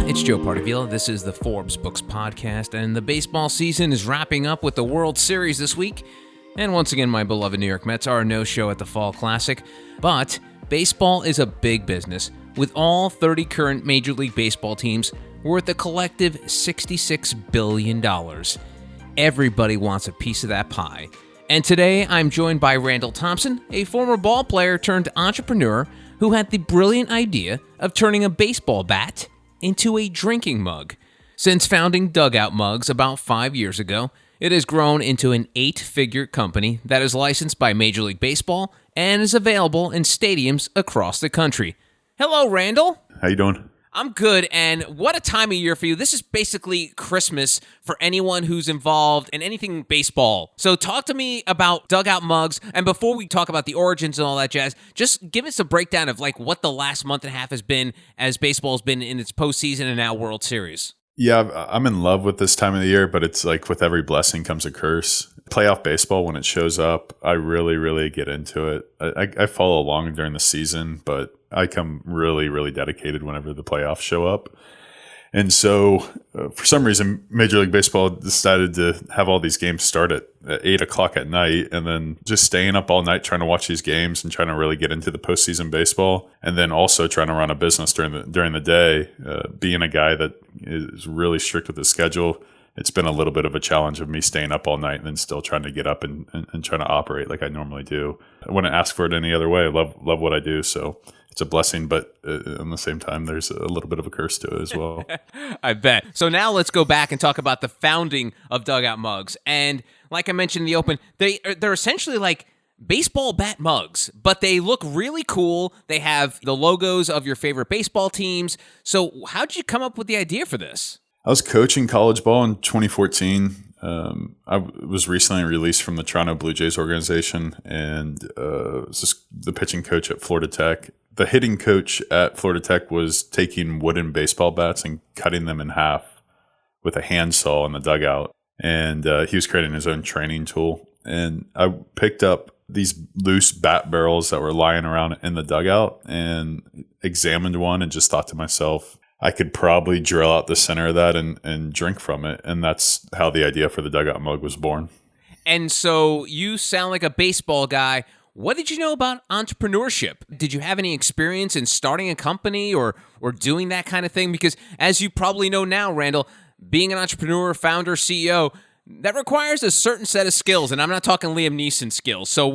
It's Joe Partavilla. This is the Forbes Books Podcast, and the baseball season is wrapping up with the World Series this week. And once again, my beloved New York Mets are a no-show at the Fall Classic. But baseball is a big business, with all 30 current Major League Baseball teams worth a collective $66 billion. Everybody wants a piece of that pie. And today, I'm joined by Randall Thompson, a former ball player turned entrepreneur who had the brilliant idea of turning a baseball bat into a drinking mug. Since founding Dugout Mugs about 5 years ago, it has grown into an 8-figure company that is licensed by Major League Baseball and is available in stadiums across the country. Hello, Randall. How you doing? I'm good, and what a time of year for you. This is basically Christmas for anyone who's involved in anything baseball. So talk to me about Dugout Mugs, and before we talk about the origins and all that jazz, just give us a breakdown of like what the last month and a half has been as baseball's been in its postseason and now World Series. Yeah, I'm in love with this time of the year, but it's like with every blessing comes a curse. Playoff baseball, when it shows up, I really get into it. I follow along during the season, but I come really dedicated whenever the playoffs show up. And so for some reason, Major League Baseball decided to have all these games start at 8 o'clock at night, and then just staying up all night trying to watch these games and trying to really get into the postseason baseball, and then also trying to run a business during the day. Being a guy that is really strict with his schedule, it's been a little bit of a challenge of me staying up all night and then still trying to get up and trying to operate like I normally do. I wouldn't ask for it any other way. I love what I do, so it's a blessing, but at the same time, there's a little bit of a curse to it as well. I bet. So now let's go back and talk about the founding of Dugout Mugs. And like I mentioned in the open, they're essentially like baseball bat mugs, but they look really cool. They have the logos of your favorite baseball teams. So how'd you come up with the idea for this? I was coaching college ball in 2014. I was recently released from the Toronto Blue Jays organization and was just the pitching coach at Florida Tech. The hitting coach at Florida Tech was taking wooden baseball bats and cutting them in half with a handsaw in the dugout. And he was creating his own training tool. And I picked up these loose bat barrels that were lying around in the dugout and examined one and just thought to myself, I could probably drill out the center of that and drink from it. And that's how the idea for the Dugout Mug was born. And so you sound like a baseball guy. What did you know about entrepreneurship? Did you have any experience in starting a company or doing that kind of thing? Because as you probably know now, Randall, being an entrepreneur, founder, CEO, that requires a certain set of skills. And I'm not talking Liam Neeson skills. So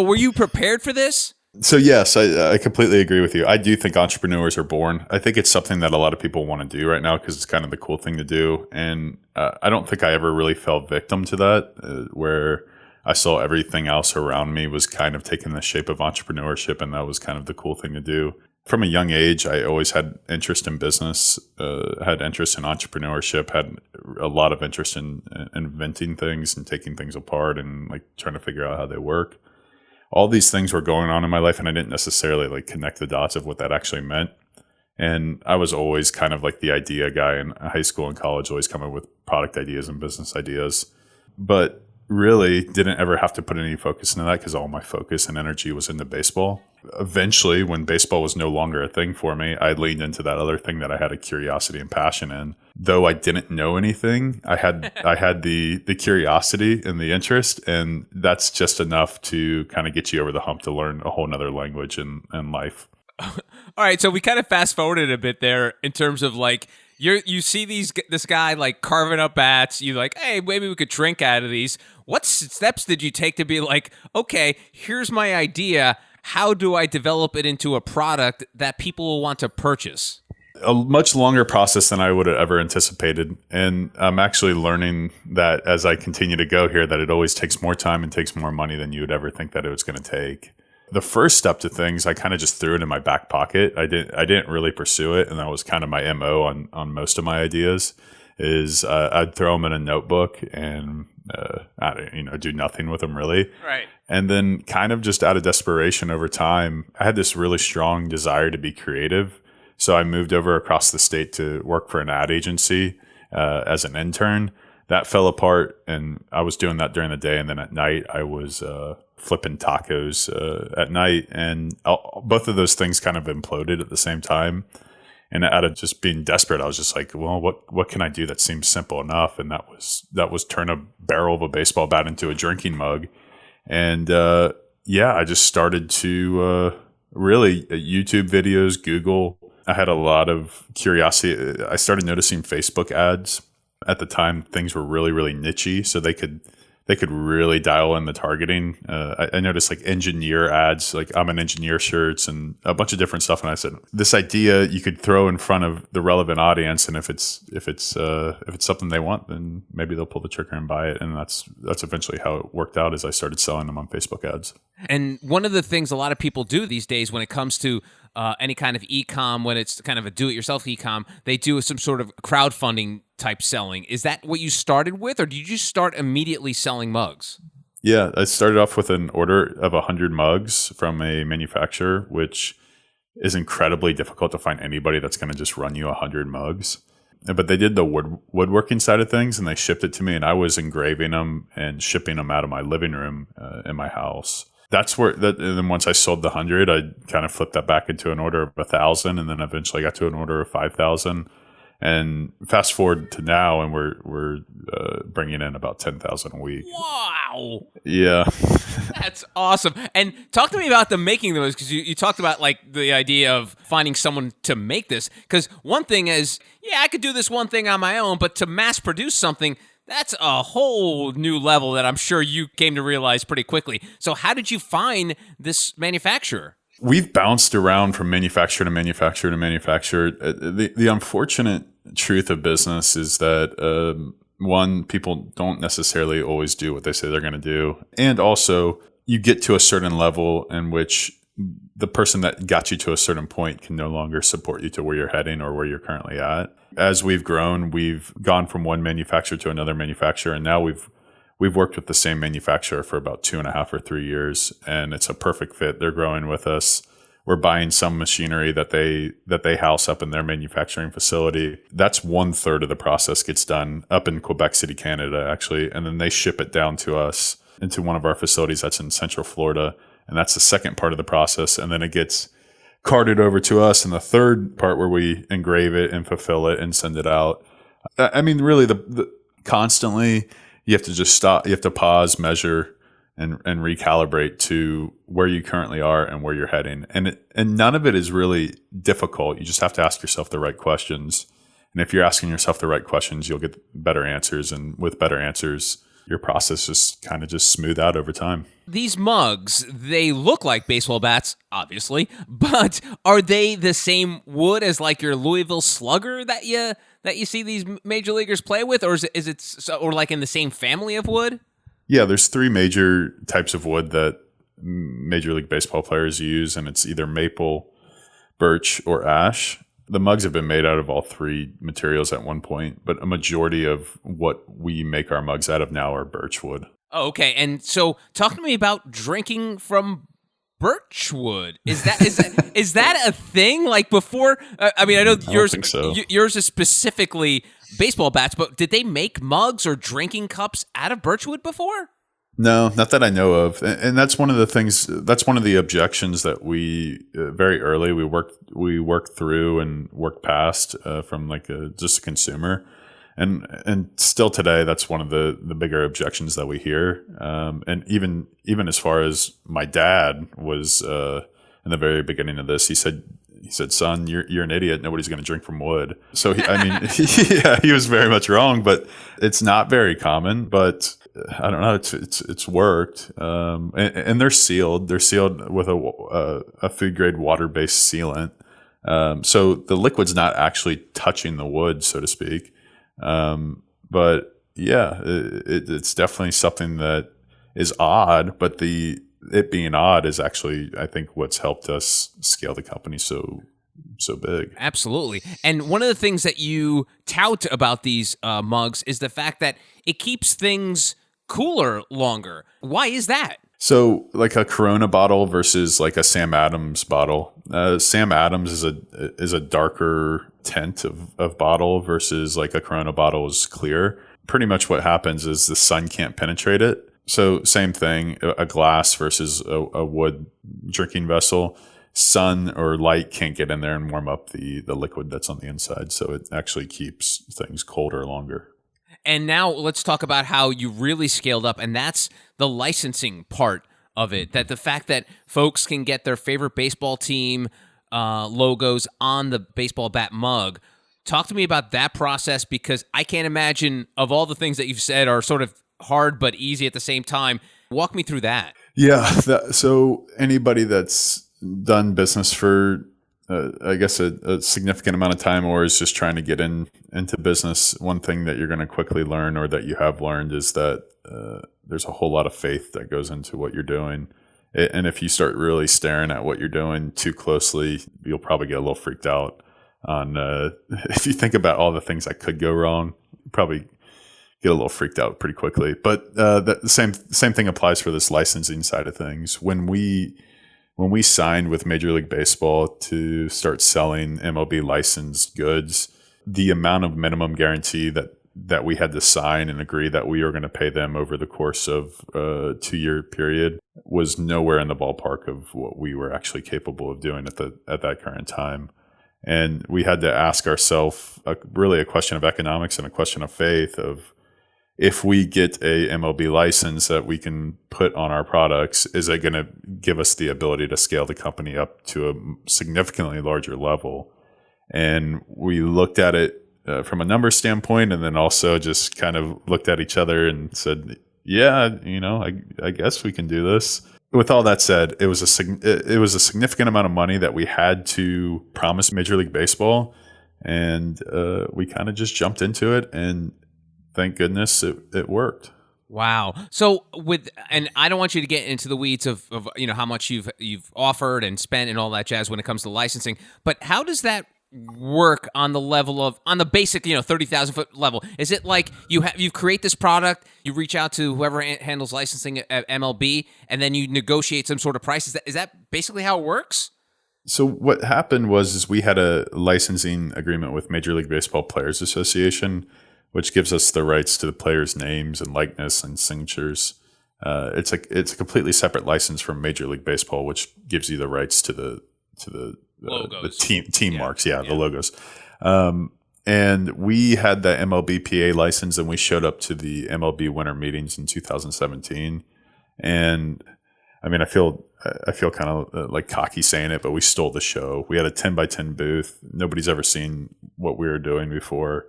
were you prepared for this? So yes, I completely agree with you. I do think entrepreneurs are born. I think it's something that a lot of people want to do right now because it's kind of the cool thing to do. And I don't think I ever really fell victim to that, where I saw everything else around me was kind of taking the shape of entrepreneurship, and that was kind of the cool thing to do. From a young age, I always had interest in business, had interest in entrepreneurship, had a lot of interest in inventing things and taking things apart and like trying to figure out how they work. All these things were going on in my life, and I didn't necessarily like connect the dots of what that actually meant. And I was always kind of like the idea guy in high school and college, always coming up with product ideas and business ideas, but really didn't ever have to put any focus into that because all my focus and energy was into baseball. Eventually, when baseball was no longer a thing for me, I leaned into that other thing that I had a curiosity and passion in. Though I didn't know anything, I had the curiosity and the interest, and that's just enough to kind of get you over the hump to learn a whole nother language in life. All right, so we kind of fast forwarded a bit there in terms of like you see this guy like carving up bats. You like, hey, maybe we could drink out of these. What steps did you take to be like, okay, here's my idea. How do I develop it into a product that people will want to purchase? A much longer process than I would have ever anticipated. And I'm actually learning that as I continue to go here, that it always takes more time and takes more money than you would ever think that it was going to take. The first step to things, I kind of just threw it in my back pocket. I didn't really pursue it. And that was kind of my MO on most of my ideas is I'd throw them in a notebook and do nothing with them really. Right. And then kind of just out of desperation over time, I had this really strong desire to be creative. So I moved over across the state to work for an ad agency as an intern. That fell apart, and I was doing that during the day. And then at night, I was flipping tacos at night. And both of those things kind of imploded at the same time. And out of just being desperate, I was just like, well, what can I do that seems simple enough? And that was turn a barrel of a baseball bat into a drinking mug. And I just started to really YouTube videos, Google. I had a lot of curiosity. I started noticing Facebook ads. At the time, things were really, really nichey, so they could really dial in the targeting. I noticed like engineer ads, like I'm an engineer shirts and a bunch of different stuff. And I said, this idea you could throw in front of the relevant audience, and if it's something they want, then maybe they'll pull the trigger and buy it. And that's eventually how it worked out, as I started selling them on Facebook ads. And one of the things a lot of people do these days when it comes to any kind of e-com, when it's kind of a do-it-yourself e-com, they do some sort of crowdfunding type selling. Is that what you started with, or did you just start immediately selling mugs? Yeah, I started off with an order of 100 mugs from a manufacturer, which is incredibly difficult to find anybody that's going to just run you 100 mugs. But they did the woodworking side of things, and they shipped it to me, and I was engraving them and shipping them out of my living room in my house. That's where, and then once I sold the 100, I kind of flipped that back into an order of 1,000, and then eventually got to an order of 5,000. And fast forward to now, and we're bringing in about 10,000 a week. Wow! Yeah, that's awesome. And talk to me about the making those, because you talked about like the idea of finding someone to make this. Because one thing is, I could do this one thing on my own, but to mass produce something, that's a whole new level that I'm sure you came to realize pretty quickly. So how did you find this manufacturer? We've bounced around from manufacturer to manufacturer to manufacturer. The unfortunate truth of business is that, one, people don't necessarily always do what they say they're going to do. And also, you get to a certain level in which the person that got you to a certain point can no longer support you to where you're heading or where you're currently at. As we've grown, we've gone from one manufacturer to another manufacturer, and now we've worked with the same manufacturer for about 2.5 or 3 years, and it's a perfect fit. They're growing with us. We're buying some machinery that they house up in their manufacturing facility. That's 1/3 of the process gets done up in Quebec City, Canada, actually, and then they ship it down to us into one of our facilities that's in Central Florida, and that's the second part of the process, and then it gets carted over to us in the third part where we engrave it and fulfill it and send it out. I mean, really, the constantly you have to just stop. You have to pause, measure, and recalibrate to where you currently are and where you're heading. And none of it is really difficult. You just have to ask yourself the right questions. And if you're asking yourself the right questions, you'll get better answers. And with better answers, your process just kind of just smooth out over time. These mugs, they look like baseball bats, obviously, but are they the same wood as like your Louisville Slugger that you see these major leaguers play with, or is it or like in the same family of wood? Yeah, there's 3 major types of wood that Major League Baseball players use, and it's either maple, birch, or ash. The mugs have been made out of all 3 materials at one point, but a majority of what we make our mugs out of now are birch wood. Oh, okay. And so talk to me about drinking from birchwood. Is that a thing? Like before, I mean, I know yours is specifically baseball bats, but did they make mugs or drinking cups out of birchwood before? No, not that I know of. And that's one of the things, that's one of the objections that we very early, we worked through and worked past from like just a consumer. And still today, that's one of the bigger objections that we hear. And even as far as my dad was in the very beginning of this, he said, son, you're an idiot. Nobody's going to drink from wood. So, he was very much wrong, but it's not very common. But I don't know. It's worked. And they're sealed. They're sealed with a food grade water based sealant. So the liquid's not actually touching the wood, so to speak. But yeah, it's definitely something that is odd, but it being odd is actually, I think, what's helped us scale the company so big. Absolutely. And one of the things that you tout about these mugs is the fact that it keeps things cooler longer. Why is that? So like a Corona bottle versus like a Sam Adams bottle. Sam Adams is a darker tint of bottle versus like a Corona bottle is clear. Pretty much what happens is the sun can't penetrate it. So same thing, a glass versus a wood drinking vessel. sun or light can't get in there and warm up the liquid that's on the inside. So it actually keeps things colder longer. And now let's talk about how you really scaled up, and that's the licensing part of it. That the fact that folks can get their favorite baseball team logos on the baseball bat mug. Talk to me about that process, because I can't imagine, of all the things that you've said are sort of hard but easy at the same time. Walk me through that. Yeah. So anybody that's done business for I guess a significant amount of time, or is just trying to get into business, one thing that you're going to quickly learn, or that you have learned, is that there's a whole lot of faith that goes into what you're doing. And if you start really staring at what you're doing too closely, you'll probably get a little freaked out on if you think about all the things that could go wrong, you probably get a little freaked out pretty quickly. But the same thing applies for this licensing side of things. When we signed with Major League Baseball to start selling MLB licensed goods, the amount of minimum guarantee that we had to sign and agree that we were going to pay them over the course of a 2-year period was nowhere in the ballpark of what we were actually capable of doing at that current time. And we had to ask ourselves really a question of economics and a question of faith of, if we get a MLB license that we can put on our products, is it going to give us the ability to scale the company up to a significantly larger level? And we looked at it from a numbers standpoint, and then also just kind of looked at each other and said, yeah, I guess we can do this. With all that said, it was a significant amount of money that we had to promise Major League Baseball, and we kind of just jumped into it, and thank goodness it worked. Wow. So and I don't want you to get into the weeds of how much you've offered and spent and all that jazz when it comes to licensing, but how does that work on the basic 30,000 foot level? Is it like you create this product, you reach out to whoever handles licensing at MLB, and then you negotiate some sort of price? Is that basically how it works? So what happened was we had a licensing agreement with Major League Baseball Players Association, which gives us the rights to the players' names and likeness and signatures. It's a completely separate license from Major League Baseball, which gives you the rights to the logos. The team marks, the logos. And we had the MLBPA license, and we showed up to the MLB winter meetings in 2017. And I mean, I feel kind of like cocky saying it, but we stole the show. We had a 10x10 booth. Nobody's ever seen what we were doing before.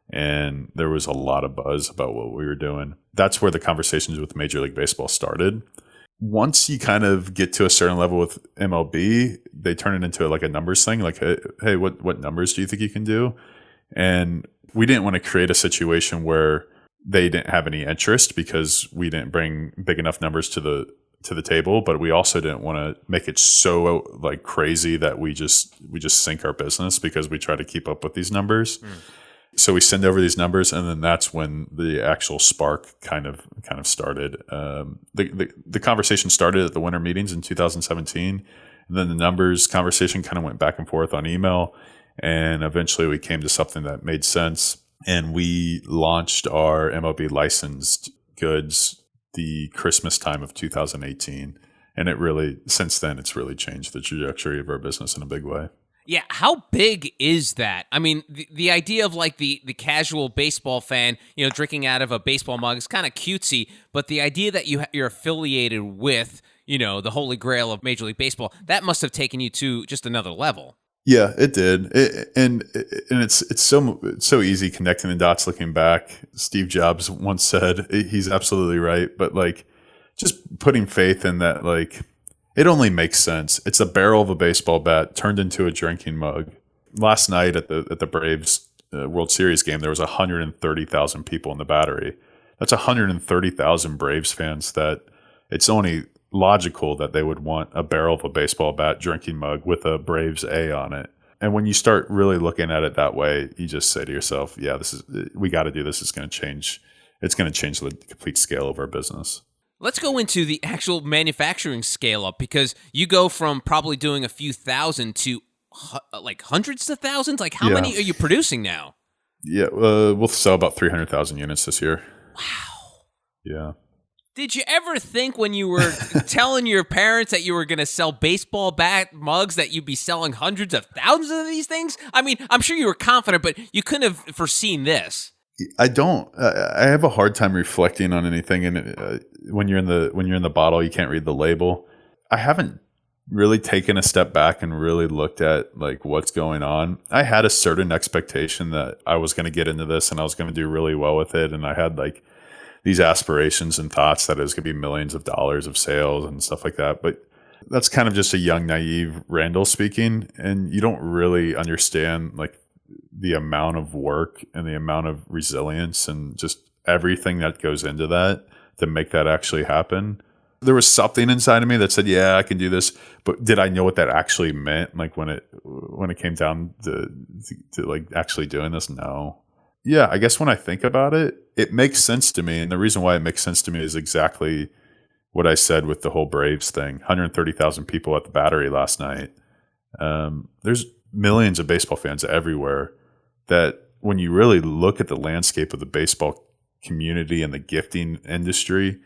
And there was a lot of buzz about what we were doing. That's where the conversations with Major League Baseball started. Once you kind of get to a certain level with MLB, they turn it into like a numbers thing. Like, hey, what numbers do you think you can do? And we didn't want to create a situation where they didn't have any interest because we didn't bring big enough numbers to the table. But we also didn't want to make it so like crazy that we just sink our business because we try to keep up with these numbers. So we send over these numbers, and then that's when the actual spark kind of started. The conversation started at the winter meetings in 2017, and then the numbers conversation kind of went back and forth on email, and eventually we came to something that made sense, and we launched our MLB licensed goods the Christmas time of 2018, and since then it's really changed the trajectory of our business in a big way. Yeah, how big is that? I mean, the idea of like the casual baseball fan, drinking out of a baseball mug is kind of cutesy, but the idea that you're affiliated with, the holy grail of Major League Baseball, that must have taken you to just another level. Yeah, it did. And it's so easy connecting the dots looking back. Steve Jobs once said, he's absolutely right, but like just putting faith in that, like, it only makes sense. It's a barrel of a baseball bat turned into a drinking mug. Last night at the Braves World Series game, there was 130,000 people in the Battery. That's 130,000 Braves fans that it's only logical that they would want a barrel of a baseball bat drinking mug with a Braves A on it. And when you start really looking at it that way, you just say to yourself, yeah, we got to do this. It's going to change. It's going to change the complete scale of our business. Let's go into the actual manufacturing scale up, because you go from probably doing a few thousand to like hundreds of thousands. Like how many are you producing now? Yeah, we'll sell about 300,000 units this year. Wow. Yeah. Did you ever think when you were telling your parents that you were going to sell baseball bat mugs that you'd be selling hundreds of thousands of these things? I mean, I'm sure you were confident, but you couldn't have foreseen this. I don't. I have a hard time reflecting on anything, and when you're in the bottle, you can't read the label. I haven't really taken a step back and really looked at like what's going on. I had a certain expectation that I was going to get into this and I was going to do really well with it, and I had like these aspirations and thoughts that it was going to be millions of dollars of sales and stuff like that. But that's kind of just a young, naive Randall speaking, and you don't really understand like the amount of work and the amount of resilience and just everything that goes into that to make that actually happen. There was something inside of me that said, yeah, I can do this. But did I know what that actually meant? Like when it came down to like actually doing this? No. Yeah, I guess when I think about it, it makes sense to me. And the reason why it makes sense to me is exactly what I said with the whole Braves thing. 130,000 people at the Battery last night. There's millions of baseball fans everywhere that when you really look at the landscape of the baseball community and the gifting industry,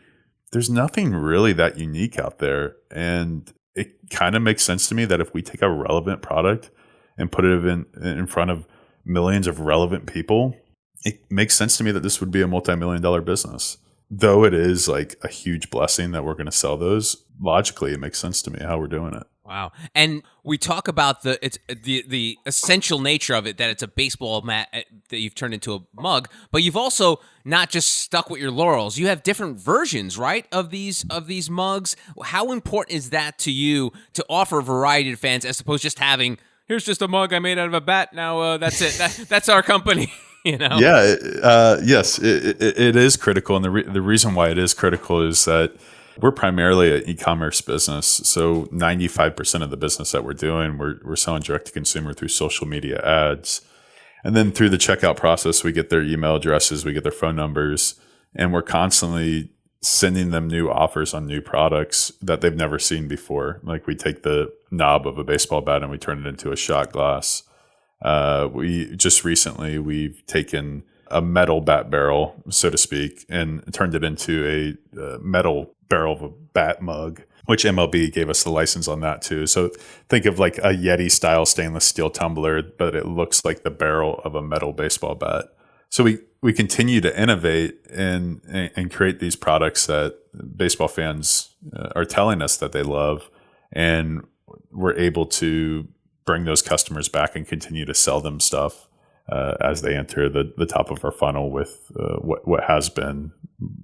there's nothing really that unique out there. And it kind of makes sense to me that if we take a relevant product and put it in front of millions of relevant people, it makes sense to me that this would be a multi-million-dollar business. Though it is like a huge blessing that we're going to sell those, logically it makes sense to me how we're doing it. Wow. And we talk about the essential nature of it, that it's a baseball mat that you've turned into a mug, but you've also not just stuck with your laurels. You have different versions, right, of these mugs. How important is that to you to offer a variety to fans as opposed to just having, here's just a mug I made out of a bat. Now that's it. That's our company. You know? Yeah. Yes, it is critical. And the reason why it is critical is that we're primarily an e-commerce business. So 95% of the business that we're doing, we're selling direct to consumer through social media ads. And then through the checkout process, we get their email addresses, we get their phone numbers, and we're constantly sending them new offers on new products that they've never seen before. Like we take the knob of a baseball bat and we turn it into a shot glass. We just recently, we've taken a metal bat barrel, so to speak, and turned it into a metal barrel of a bat mug, which MLB gave us the license on that too. So think of like a Yeti style stainless steel tumbler, but it looks like the barrel of a metal baseball bat. So we continue to innovate and create these products that baseball fans are telling us that they love, and we're able to bring those customers back and continue to sell them stuff as they enter the top of our funnel with what has been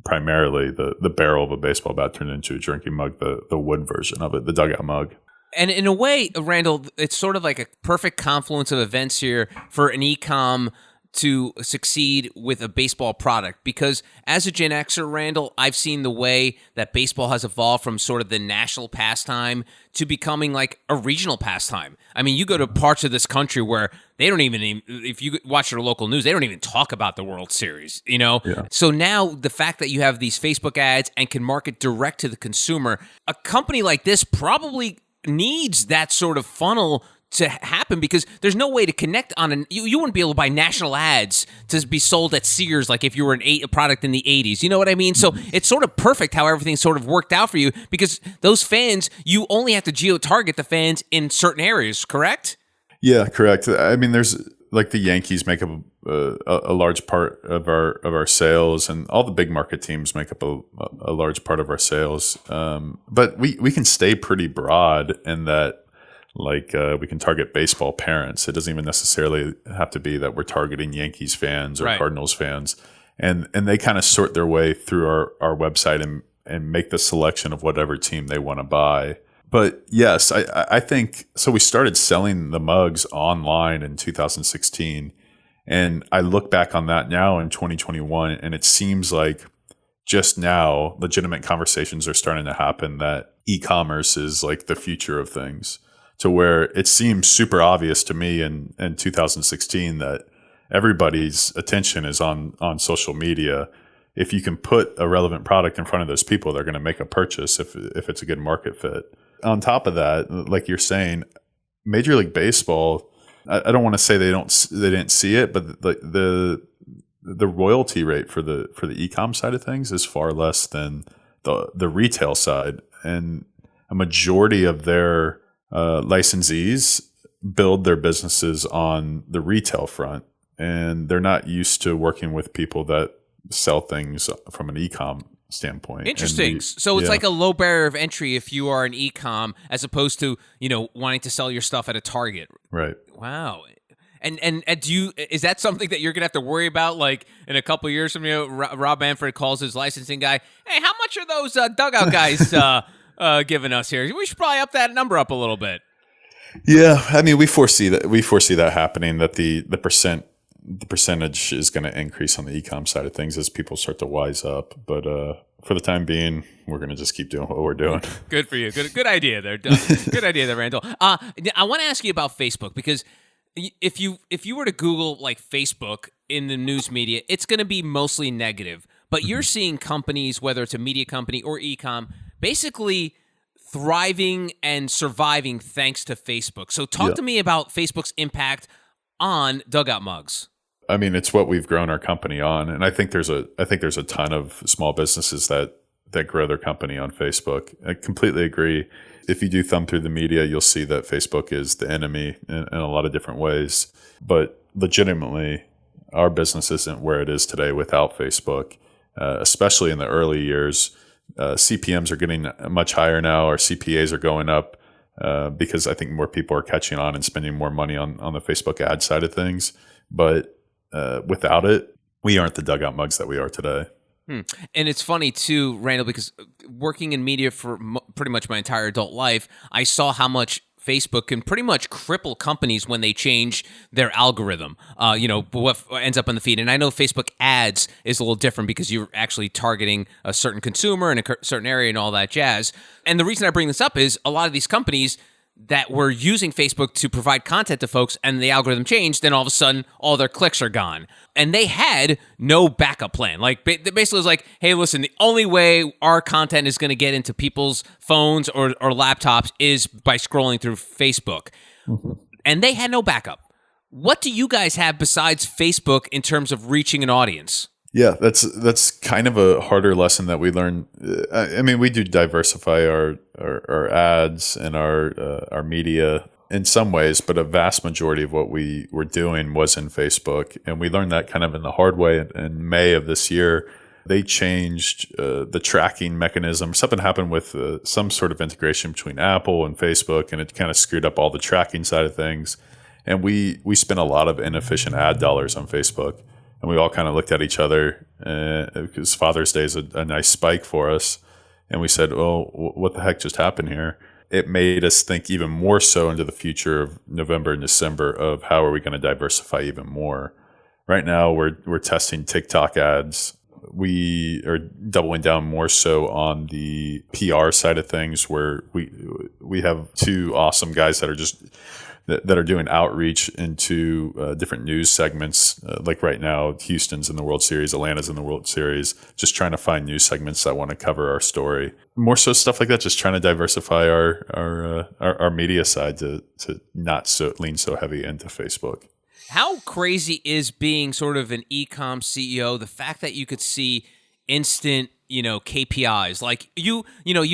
primarily the barrel of a baseball bat turned into a drinking mug, the wood version of it, the dugout mug. And in a way, Randall, it's sort of like a perfect confluence of events here for an e-com to succeed with a baseball product, because as a Gen Xer, Randall, I've seen the way that baseball has evolved from sort of the national pastime to becoming like a regional pastime. I mean, you go to parts of this country where they don't even if you watch their local news, they don't even talk about the World Series, you know? Yeah. So now the fact that you have these Facebook ads and can market direct to the consumer, a company like this probably needs that sort of funnel to happen, because there's no way to connect on you wouldn't be able to buy national ads to be sold at Sears like if you were a product in the 80s. You know what I mean? So it's sort of perfect how everything sort of worked out for you, because those fans, you only have to geo-target the fans in certain areas, correct? Yeah, correct. I mean, there's like the Yankees make up a large part of our sales, and all the big market teams make up a large part of our sales. But we can stay pretty broad in that. Like we can target baseball parents. It doesn't even necessarily have to be that we're targeting Yankees fans or right. Cardinals fans. And they kind of sort their way through our website and make the selection of whatever team they want to buy. But yes, I think, so we started selling the mugs online in 2016. And I look back on that now in 2021, and it seems like just now legitimate conversations are starting to happen that e-commerce is like the future of things. To where it seems super obvious to me in 2016 that everybody's attention is on social media. If you can put a relevant product in front of those people, they're going to make a purchase if it's a good market fit. On top of that, like you're saying, Major League Baseball, I don't want to say they didn't see it, but the royalty rate for the e-com side of things is far less than the the retail side, and a majority of their licensees build their businesses on the retail front, and they're not used to working with people that sell things from an e-com standpoint. Interesting. So it's like a low barrier of entry if you are an e-com, as opposed to, wanting to sell your stuff at a Target. Right. Wow. And is that something that you're gonna have to worry about, like in a couple of years from now? Rob Manfred calls his licensing guy, "Hey, how much are those dugout guys giving us here? We should probably up that number up a little bit." Yeah, I mean, we foresee that happening. That the percentage is going to increase on the e-com side of things as people start to wise up. But for the time being, we're going to just keep doing what we're doing. Good for you. Good idea there. Good idea there, Randall. I want to ask you about Facebook, because if you were to Google like Facebook in the news media, it's going to be mostly negative. But you're seeing companies, whether it's a media company or e-com, basically thriving and surviving thanks to Facebook. So talk to me about Facebook's impact on Dugout Mugs. I mean, it's what we've grown our company on, and I think there's a ton of small businesses that grow their company on Facebook. I completely agree. If you do thumb through the media, you'll see that Facebook is the enemy in a lot of different ways. But legitimately, our business isn't where it is today without Facebook, especially in the early years. CPMs are getting much higher now. Our CPAs are going up because I think more people are catching on and spending more money on the Facebook ad side of things. But without it, we aren't the Dugout Mugs that we are today. And it's funny too, Randall, because working in media for pretty much my entire adult life, I saw how much Facebook can pretty much cripple companies when they change their algorithm, what ends up on the feed. And I know Facebook ads is a little different because you're actually targeting a certain consumer in a certain area and all that jazz. And the reason I bring this up is a lot of these companies that were using Facebook to provide content to folks, and the algorithm changed, then all of a sudden, all their clicks are gone. And they had no backup plan. Like, basically it was like, hey, listen, the only way our content is going to get into people's phones or laptops is by scrolling through Facebook. Mm-hmm. And they had no backup. What do you guys have besides Facebook in terms of reaching an audience? Yeah, that's kind of a harder lesson that we learned. I mean, we do diversify our ads and our media in some ways, but a vast majority of what we were doing was in Facebook. And we learned that kind of in the hard way in May of this year. They changed the tracking mechanism. Something happened with some sort of integration between Apple and Facebook, and it kind of screwed up all the tracking side of things. And we spent a lot of inefficient ad dollars on Facebook. And we all kind of looked at each other because Father's Day is a nice spike for us. And we said, oh, what the heck just happened here? It made us think even more so into the future of November and December of how are we going to diversify even more. Right now, we're testing TikTok ads. We are doubling down more so on the PR side of things, where we have two awesome guys that are doing outreach into different news segments. Like right now, Houston's in the World Series, Atlanta's in the World Series, just trying to find news segments that want to cover our story. More so stuff like that, just trying to diversify our media side to not lean so heavy into Facebook. How crazy is being sort of an e-com CEO, the fact that you could see instant KPIs, like you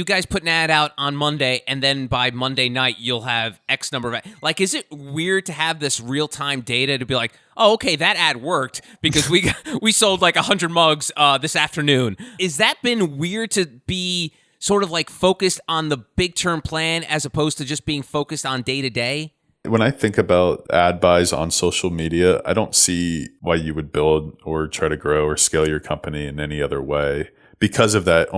guys put an ad out on Monday, and then by Monday night you'll have X number of like, is it weird to have this real-time data to be like, oh, okay, that ad worked because we sold like 100 mugs this afternoon? Is that been weird to be sort of like focused on the big term plan as opposed to just being focused on day to day? When I think about ad buys on social media, I don't see why you would build or try to grow or scale your company in any other way, because of that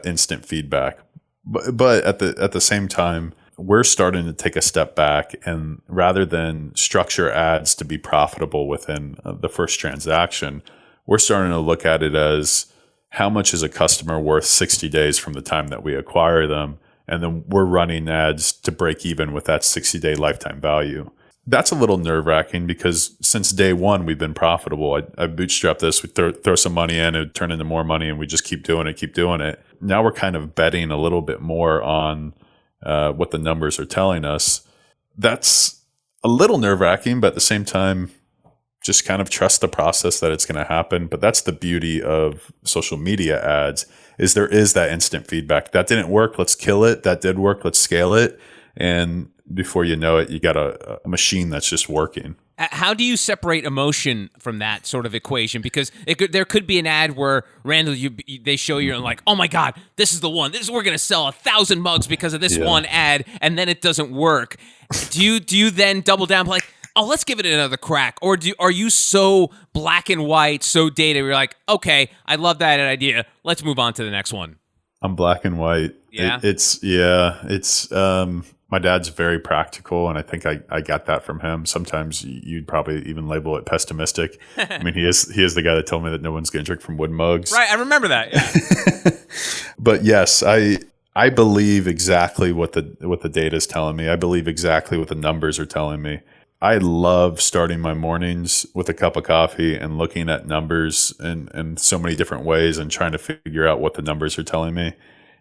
instant feedback. But at the same time, we're starting to take a step back, and rather than structure ads to be profitable within the first transaction, we're starting to look at it as how much is a customer worth 60 days from the time that we acquire them, and then we're running ads to break even with that 60-day lifetime value. That's a little nerve-wracking because since day one, we've been profitable. I bootstrapped this. We throw some money in, it would turn into more money, and we just keep doing it. Now we're kind of betting a little bit more on what the numbers are telling us. That's a little nerve-wracking, but at the same time, just kind of trust the process that it's going to happen. But that's the beauty of social media ads, is there is that instant feedback. That didn't work, let's kill it. That did work, let's scale it. And before you know it, you got a machine that's just working. How do you separate emotion from that sort of equation? Because there could be an ad where, Randall, they show you and like, oh my God, this is the one. We're going to sell 1,000 mugs because of this one ad, and then it doesn't work. Do you then double down like, oh, let's give it another crack? Or are you so black and white, so data, you're like, okay, I love that idea. Let's move on to the next one. I'm black and white. Yeah. It's my dad's very practical, and I think I got that from him. Sometimes you'd probably even label it pessimistic. I mean, he is the guy that told me that no one's going to drink from wood mugs. Right, I remember that. Yeah. But yes, I believe exactly what the data is telling me. I believe exactly what the numbers are telling me. I love starting my mornings with a cup of coffee and looking at numbers in so many different ways and trying to figure out what the numbers are telling me.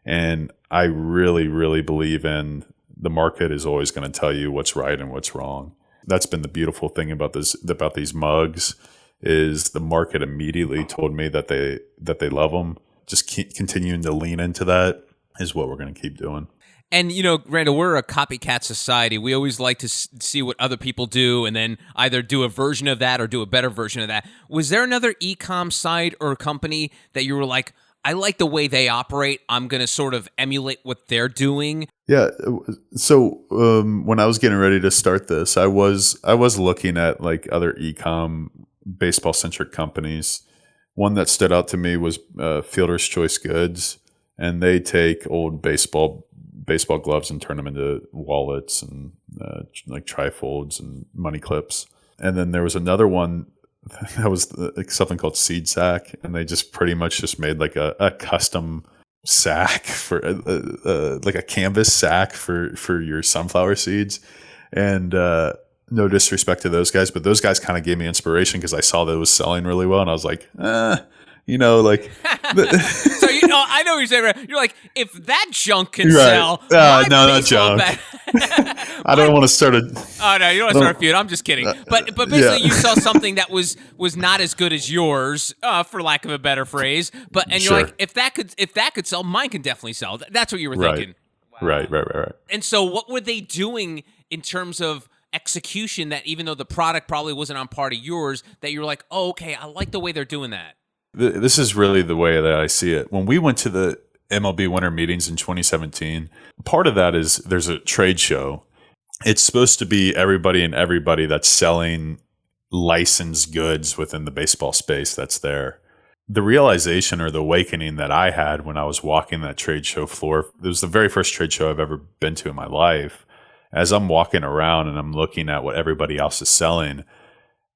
And I really, really believe in the market is always going to tell you what's right and what's wrong. That's been the beautiful thing about these mugs, is the market immediately told me that they love them. Just keep continuing to lean into that is what we're going to keep doing. And, Randall, we're a copycat society. We always like to see what other people do and then either do a version of that or do a better version of that. Was there another e-com site or company that you were like, I like the way they operate, I'm going to sort of emulate what they're doing? Yeah. So when I was getting ready to start this, I was looking at like other e-com baseball centric companies. One that stood out to me was Fielder's Choice Goods, and they take old baseball gloves and turn them into wallets and like trifolds and money clips. And then there was another one that was like something called Seed Sack, and they just pretty much just made like a custom sack for like a canvas sack for your sunflower seeds. And no disrespect to those guys, but those guys kind of gave me inspiration because I saw that it was selling really well, and I was like, like. So I know what you're saying. Right? You're like, if that junk can right. sell, no, not junk. I don't want to start a. Oh no, you don't want to start a feud. I'm just kidding. But basically, you saw something that was not as good as yours, for lack of a better phrase. And you're like, if that could sell, mine can definitely sell. That's what you were thinking. Wow. Right. And so, what were they doing in terms of execution? That even though the product probably wasn't on par to yours, that you're like, oh, okay, I like the way they're doing that. This is really the way that I see it. When we went to the MLB winter meetings in 2017, part of that is there's a trade show. It's supposed to be everybody that's selling licensed goods within the baseball space that's there. The realization or the awakening that I had when I was walking that trade show floor, it was the very first trade show I've ever been to in my life. As I'm walking around and I'm looking at what everybody else is selling,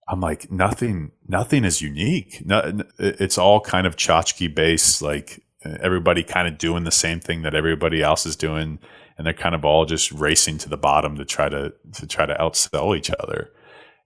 I'm like, nothing is unique. It's all kind of tchotchke based, like everybody kind of doing the same thing that everybody else is doing, and they're kind of all just racing to the bottom to try to outsell each other.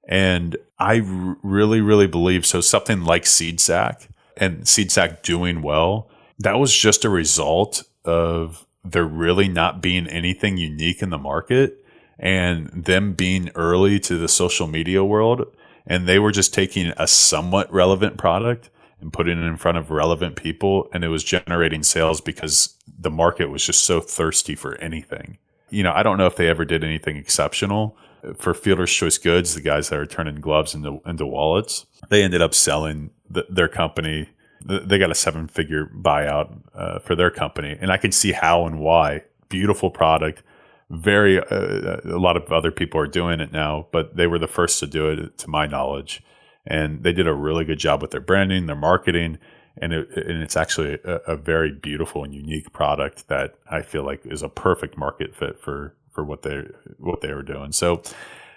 And I really, really believe so. Something like Seed Sack and Seed Sack doing well, that was just a result of there really not being anything unique in the market and them being early to the social media world. And they were just taking a somewhat relevant product and putting it in front of relevant people. And it was generating sales because the market was just so thirsty for anything. I don't know if they ever did anything exceptional. For Fielder's Choice Goods, the guys that are turning gloves into wallets, they ended up selling their company. They got a 7-figure buyout for their company. And I can see how and why. Beautiful product. A lot of other people are doing it now, but they were the first to do it, to my knowledge, and they did a really good job with their branding, their marketing, and it's actually a very beautiful and unique product that I feel like is a perfect market fit for what they were doing. So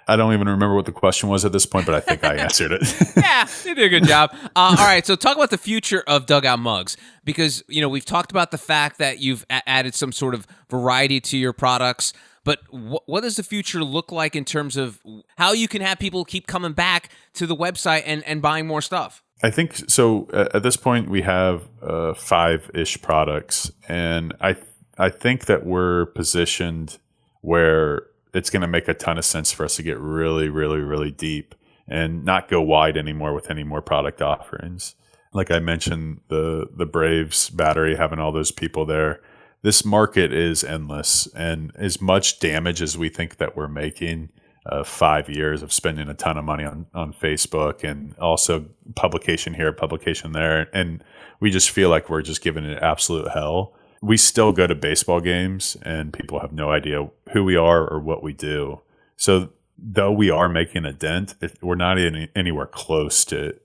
I don't even remember what the question was at this point, but I think I answered it. Yeah, you did a good job. All right, so talk about the future of Dugout Mugs, because we've talked about the fact that you've added some sort of variety to your products, but what does the future look like in terms of how you can have people keep coming back to the website and buying more stuff? I think so. At this point, we have 5-ish products, and I think that we're positioned where it's going to make a ton of sense for us to get really, really, really deep and not go wide anymore with any more product offerings. Like I mentioned, the Braves battery, having all those people there. This market is endless, and as much damage as we think that we're making, 5 years of spending a ton of money on Facebook and also publication here, publication there, and we just feel like we're just giving it absolute hell. We still go to baseball games, and people have no idea who we are or what we do. So though we are making a dent, we're not anywhere close to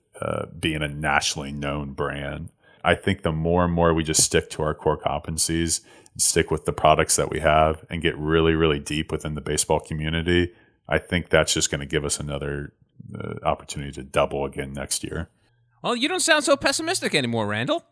being a nationally known brand. I think the more and more we just stick to our core competencies and stick with the products that we have and get really, really deep within the baseball community, I think that's just going to give us another opportunity to double again next year. Well, you don't sound so pessimistic anymore, Randall.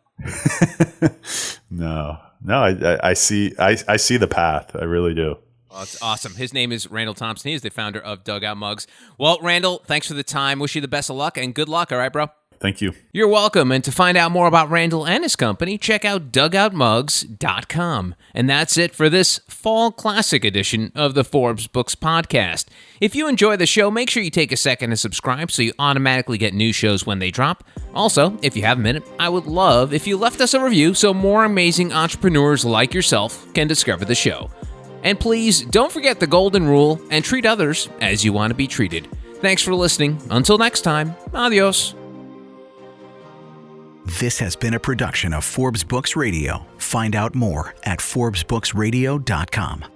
No, I see the path. I really do. Well, that's awesome. His name is Randall Thompson. He is the founder of Dugout Mugs. Well, Randall, thanks for the time. Wish you the best of luck and good luck. All right, bro? Thank you. You're welcome. And to find out more about Randall and his company, check out dugoutmugs.com. And that's it for this Fall Classic edition of the Forbes Books Podcast. If you enjoy the show, make sure you take a second to subscribe so you automatically get new shows when they drop. Also, if you have a minute, I would love if you left us a review so more amazing entrepreneurs like yourself can discover the show. And please don't forget the golden rule and treat others as you want to be treated. Thanks for listening. Until next time, adios. This has been a production of Forbes Books Radio. Find out more at ForbesBooksRadio.com.